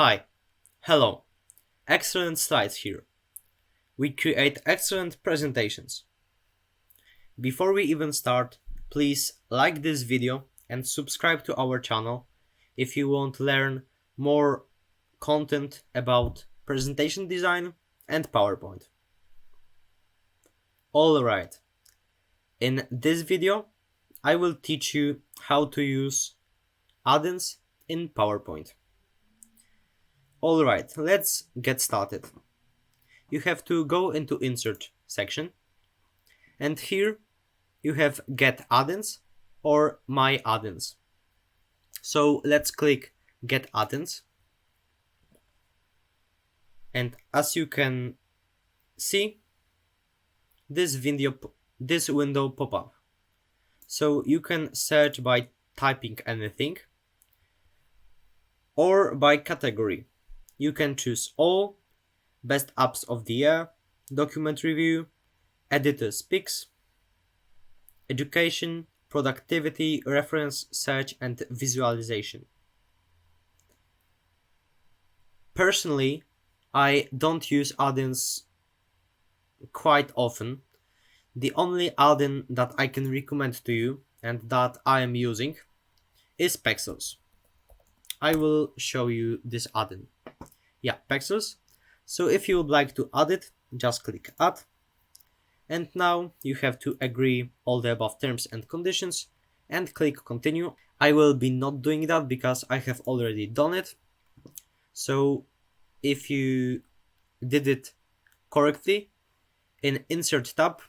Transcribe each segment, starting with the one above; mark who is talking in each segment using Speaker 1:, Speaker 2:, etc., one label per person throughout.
Speaker 1: Hi, hello, ExcellentSlides here. We create excellent presentations. Before we even start, please like this video and subscribe to our channel if you want to learn more content about presentation design and PowerPoint. Alright, in this video, I will teach you how to use addons in PowerPoint. Alright, let's get started. You have to go into Insert section, and here you have Get Addons or My Addons. So let's click Get Addons, and as you can see, this window pop up. So you can search by typing anything or by category. You can choose all, best apps of the year, document review, editors picks, education, productivity, reference, search, and visualization. Personally, I don't use addons quite often. The only addon that I can recommend to you and that I am using is Pexels. I will show you this addon. Yeah, Pexels. So if you would like to add it, just click Add. And now you have to agree all the above terms and conditions and click Continue. I will be not doing that because I have already done it. So if you did it correctly, in Insert tab,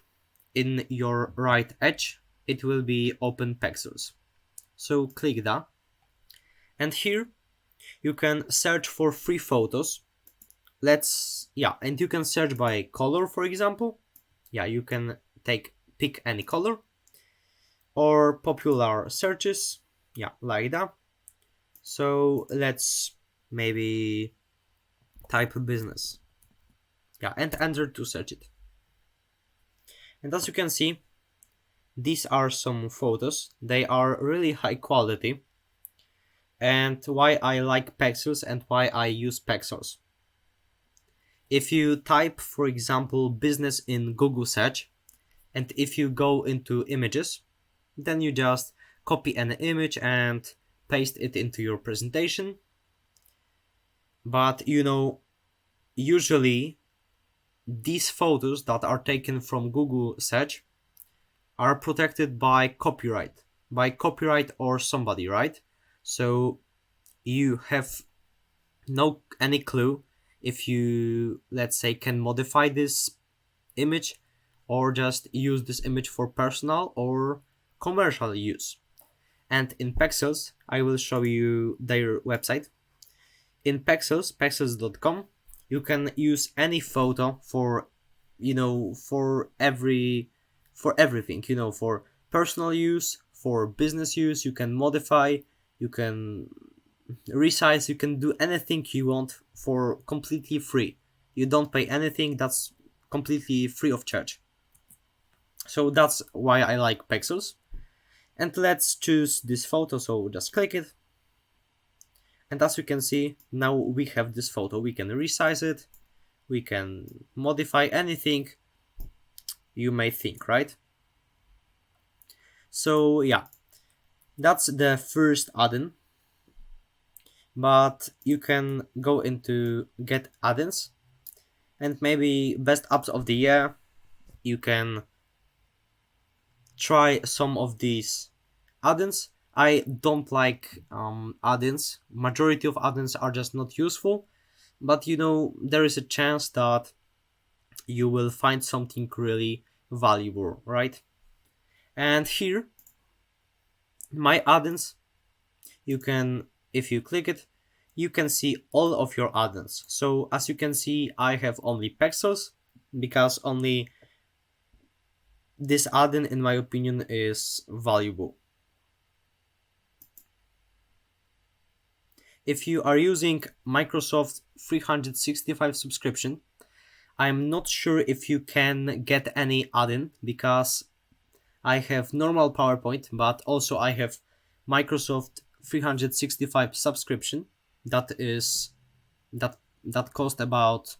Speaker 1: in your right edge, it will be Open Pexels. So click that. And here you can search for free photos. And you can search by color, for example. Yeah, you can pick any color or popular searches. Yeah, like that. So let's maybe type business. Yeah, and enter to search it. And as you can see, these are some photos. They are really high quality. And why I like Pexels and why I use Pexels. If you type, for example, business in Google search, and if you go into images, then you just copy an image and paste it into your presentation. But usually these photos that are taken from Google search are protected by copyright or somebody, right? So you have any clue if you, let's say, can modify this image or just use this image for personal or commercial use. And in Pexels, I will show you their website. In Pexels, pexels.com, you can use any photo for everything, for personal use, for business use. You can modify, you can resize, you can do anything you want for completely free. You don't pay anything, that's completely free of charge. So that's why I like Pexels. And let's choose this photo, so just click it. And as you can see, now we have this photo. We can resize it, we can modify anything you may think, right? So yeah, that's the first addon. But you can go into Get Addons and maybe best apps of the year. You can try some of these addons. I don't like addons. Majority of addons are just not useful, but there is a chance that you will find something really valuable, right? And here, My Addons, you can, if you click it, you can see all of your addons. So as you can see, I have only Pexels because only this addon, in my opinion, is valuable. If you are using Microsoft 365 subscription, I'm not sure if you can get any addon because I have normal PowerPoint, but also I have Microsoft 365 subscription. That is that cost about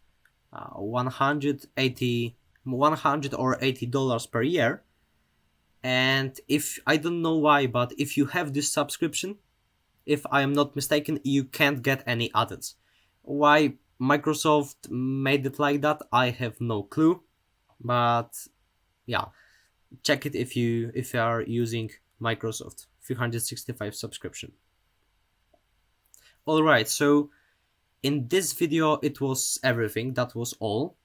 Speaker 1: 100 or $80 per year. And if I don't know why, but if you have this subscription, if I am not mistaken, you can't get any addons. Why Microsoft made it like that, I have no clue. But yeah, check it if you are using Microsoft 365 subscription. Alright, so in this video it was everything, that was all.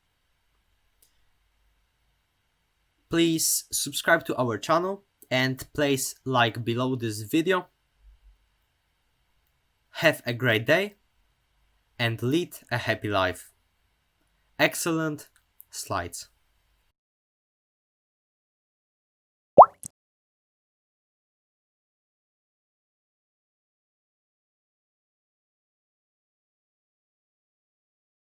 Speaker 1: Please subscribe to our channel and place like below this video. Have a great day and lead a happy life. Excellent slides.